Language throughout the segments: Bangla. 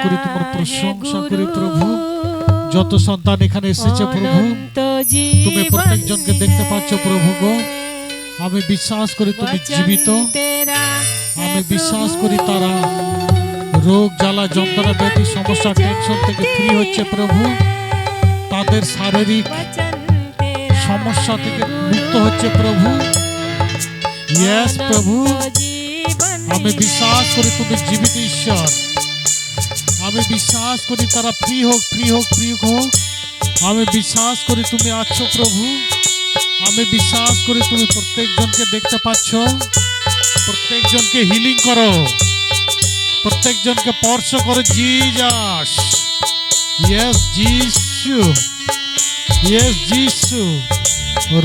করি, তোমার প্রশংসা করি প্রভু। যত সন্তান এখানে এসেছে প্রভু, তুমি প্রত্যেকজনকে দেখতে পাচ্ছ প্রভু গো। আমি বিশ্বাস করি তুমি জীবিত। আমি বিশ্বাস করি তারা রোগ জ্বালা যন্ত্রণা ব্যাধি সমস্যা টেনশন থেকে ফ্রি হচ্ছে প্রভু। তাদের শারীরিক সমস্যা থেকে মুক্ত হচ্ছে প্রভু। ইয়েস প্রভু, আমি বিশ্বাস করি তুমি জীবিত ঈশ্বর। আমি বিশ্বাস করি তারা ফ্রি হোক, ফ্রি হোক, ফ্রি হোক। আমি বিশ্বাস করি তুমি আছো প্রভু। আমি বিশ্বাস করি তুমি প্রত্যেকজনকে দেখতে পাচ্ছ। প্রত্যেকজনকে হিলিং করো, প্রত্যেকজনকে স্পর্শ করো জিসাস। ইয়েস যিশু, ইয়েস যিশু।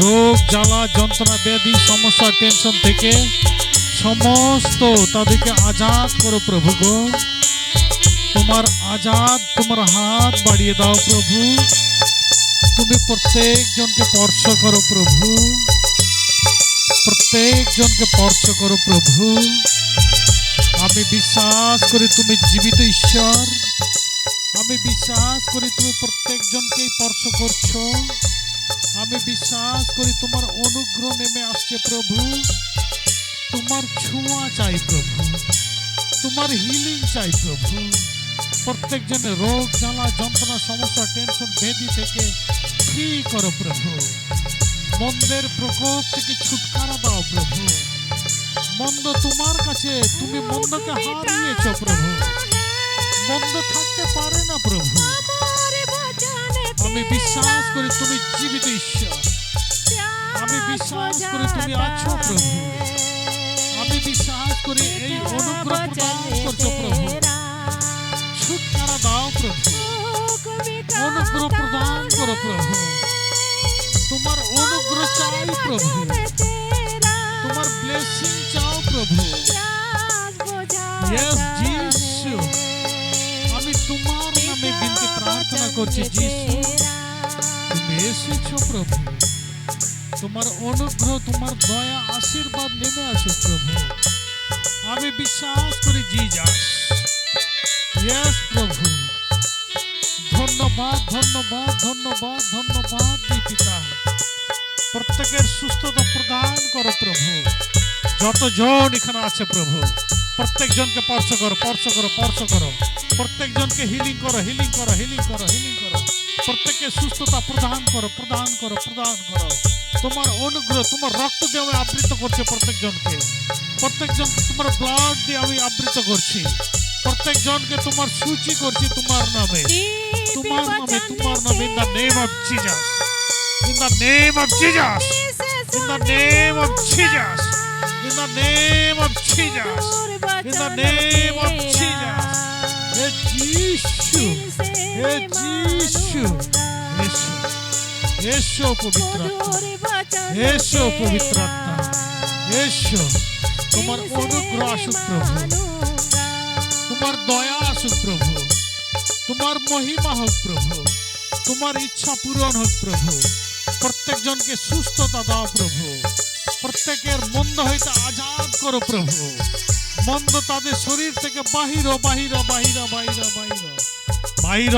রোগ জ্বালা যন্ত্রণা ব্যাধি সমস্যা টেনশন থেকে সমস্ত তাদেরকে আজাদ করো প্রভু গো। তোমার আজাদ, তোমার হাত বাড়িয়ে দাও প্রভু। তুমি প্রত্যেকজনকে স্পর্শ করো প্রভু, প্রত্যেকজনকে স্পর্শ করো প্রভু। আমি বিশ্বাস করি তুমি জীবিত ঈশ্বর। আমি বিশ্বাস করি তুমি প্রত্যেকজনকেই স্পর্শ করছো। আমি বিশ্বাস করি তোমার অনুগ্রহ নেমে আসছে প্রভু। তোমার ছোঁয়া চাই প্রভু, তোমার হিলিং চাই প্রভু। প্রত্যেকজনের রোগ জ্বালা যন্ত্রণা সমস্যা টেনশন ব্যাধি থেকে ফ্রি করো প্রভু। মন্দের প্রকোপ থেকে ছুটকারা দাও প্রভু। মন্দ তোমার কাছে, তুমি মন্দকে হারিয়েছ প্রভু। মন্দ থাকতে পারে না প্রভু। আমি বিশ্বাস করি তুমি জীবিত ঈশ্বর। আমি বিশ্বাস করি তুমি আছো প্রভু। আমি বিশ্বাস করি এই অনুগ্রহ প্রদান করছো প্রভু। ছুটকারা দাও প্রভু, অনুগ্রহ প্রদান করো প্রভু। তোমার অনুগ্রহ চাই প্রভু, তোমার ব্লেসিং চাও প্রভু। ইয়েস যিশু, আমি তোমার নামে বিনতি প্রার্থনা করছি যিশু। তুমি এসেছো প্রভু। তোমার অনুগ্রহ, তোমার দয়া আশীর্বাদ নেমে আসো প্রভু। আমি বিশ্বাস করি জিসাস। ইয়েস প্রভু, ধন্যবাদ, ধন্যবাদ, ধন্যবাদ, ধন্যবাদ দিই পিতা। প্রত্যেকের সুস্থতা প্রদান করো প্রভু। যতজন এখানে আছে প্রভু, প্রত্যেকজনকে স্পর্শ করো, স্পর্শ করো, স্পর্শ করো। প্রত্যেকজনকে হিলিং করো, হিলিং করো, হিলিং করো, হিলিং করো। প্রত্যেককে সুস্থতা প্রদান করো, প্রদান করো, প্রদান করো। তোমার অনুগ্রহ, তোমার রক্ত দিয়ে আমি আবৃত করছি প্রত্যেকজনকে। প্রত্যেকজনকে তোমার ব্লাড দিয়ে আমি আবৃত করছি। প্রত্যেকজনকে তোমার সূচি করছি তোমার নামে, তোমার নামে, তোমার নামে। In the name of Jesus, in the name of Jesus, in the name of Jesus, in the name of Jesus, in the name of Jesus. হে যিশু, হে যিশু, এসো, এসো পবিত্র আত্মা, এসো পবিত্র আত্মা, এসো। তোমার অনুগ্রহ আসুক প্রভু, তোমার দয়া আসুক প্রভু, তোমার মহিমা হোক প্রভু, তোমার ইচ্ছা পূরণ হোক প্রভু। প্রত্যেকজনকে সুস্থতা দাও প্রভু। প্রত্যেকের মন্দ হইতে আজাদ করো প্রভু। মন্দ তাদের শরীর থেকে বাহির, বাহির, বাহির, বাহির, বাহির, বাহির,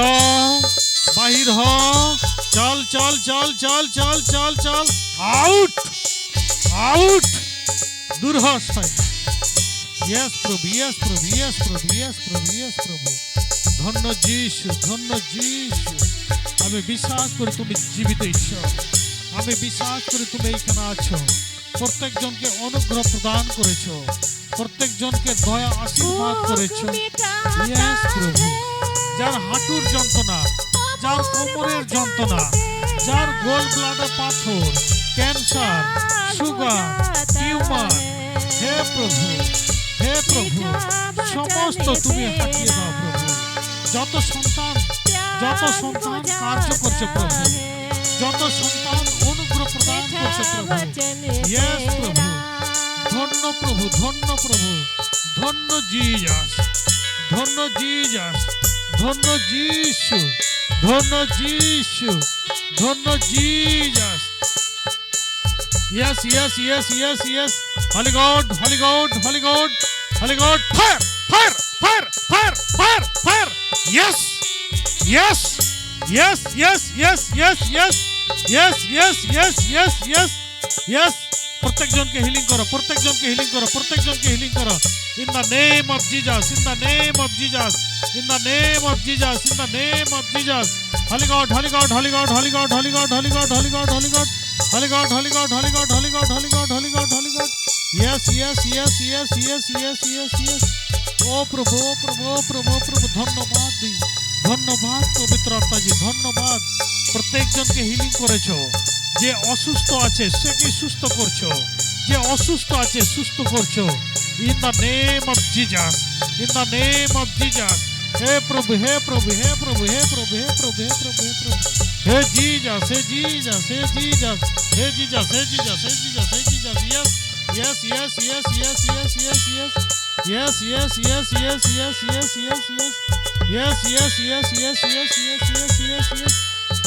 বাহির হ। চল চল চল চল চল চল চল, আউট, আউট, দূর হ শয়তান। ইয়েস প্রভু, ইয়েস প্রভু, ইয়েস প্রভু, ইয়েস প্রভু, ইয়েস প্রভু। ধন্য যিশু, ধন্য যিশু। আমি বিশ্বাস করি তুমি জীবিত ঈশ্বর। আমি বিশ্বাস করি তুমি এইখানে আছো। প্রত্যেকজনকে অনুগ্রহ প্রদান করেছো, প্রত্যেকজনকে দয়া আশীর্বাদ করেছো। ইয়েস প্রভু, যার হাঁটুর যন্ত্রণা, যার কোমরের যন্ত্রণা, যার গোল ব্লাডার পাথর, ক্যান্সার, সুগার, টিউমার, হে প্রভু, হে প্রভু, সমস্ত তুমি হাঁটিয়ে দাও প্রভু। যত সন্তান, যত সন্তান কার্য করছে প্রভু, যত সন্তান অনুগ্রহ প্রদান করছে প্রভু। ইয়েস প্রভু, ধন্য প্রভু, ধন্য প্রভু, ধন্য জিসাস, ধন্য জিসাস, ধন্য যিশু, ধন্য যিশু, ধন্য Jesus. Yes, yes, yes, yes, yes. Holy God, Holy God, Holy God, Holy God. Fire, fire, fire, fire, fire, fire, Yes, yes, yes, yes, yes, yes, yes, yes, yes, yes, yes, yes, yes. প্রত্যেকজনকে healing করো, প্রত্যেকজনকে হিলিং করো, প্রত্যেকজনকে হিলিং করো। In the name of Jesus, in the name of Jesus, in the name of Jesus, in the name of Jesus. Holi god, Holi god, Holi god, Holi god, Holi god, Holi god, Holi god, Holi god, Holi god, Holi god, Holi god, Holi god, Holi god, Holi god, Holi god. Yes, yes, yes, yes, yes, yes, yes, yes. ও প্রভু, ও প্রভু, ও প্রভু, ও প্রভু, ধন্যবাদ দিই, ধন্যবাদ পবিত্র আত্মাজি, ধন্যবাদ। প্রত্যেকজনকে হিলিং করেছো। যে অসুস্থ আছে সেকে সুস্থ করছো, যে অসুস্থ আছে সুস্থ করছো। In the name of Jesus, in the name of Jesus. হে প্রভু, হে প্রভু, হে প্রভু, হে প্রভু, হে প্রভু, হে প্রভু, হে প্রভু, হে জিজাস, হে জিজাস, হে জিজাস, হে জিজাস, হে জিজাস, হে জিজাস, হে Jesus. Yes, yes, yes, yes, yes, yes, yes, yes, yes, yes, yes, yes, yes, yes, yes. Yes, yes, yes, yes, yes, yes, yes, yes, yes.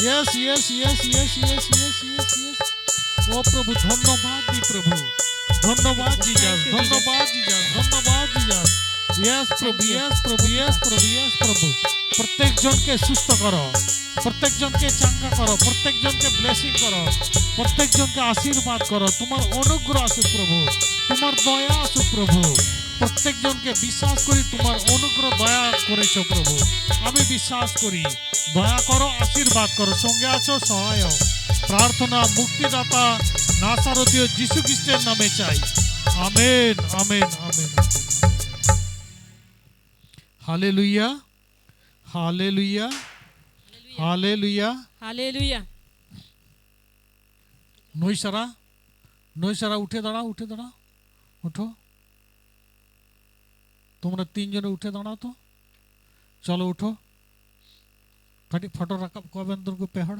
Yes, yes, yes, yes, yes, yes, yes, yes. ও প্রভু ধন্যবাদ দি প্রভু, ধন্যবাদ জিজাস, ধন্যবাদ জিজাস, ধন্যবাদ জিজাস। ইয়েস প্রভু, ইয়েস প্রভু, ইয়েস প্রভু, ইয়েস প্রভু। প্রত্যেকজনকে সুস্থ করো, প্রত্যেকজনকে চাঙ্গা করো, প্রত্যেকজনকে ব্লেসিং করো, প্রত্যেকজনকে আশীর্বাদ করো। তোমার অনুগ্রহ আসুক প্রভু, তোমার দয়া আসুক প্রভু। প্রত্যেকজনকে বিশ্বাস করি তোমার অনুগ্রহ দয়া করেছো প্রভু। আমি বিশ্বাস করি, দয়া করো, আশীর্বাদ করো, সঙ্গে আছো, সহায় হও। প্রার্থনা মুক্তিদাতা নাসারতীয় যিশু খ্রিস্টের নামে চাই, amen, amen, amen. Hallelujah, hallelujah, hallelujah, hallelujah. নৈসারা, নৈসারা উঠে দাঁড়াও, উঠে দাঁড়াও, উঠো। তোমরা তিনজনে উঠে দাঁড়াও তো, চলো উঠো। फटो रखा गोविंद को पेहड़।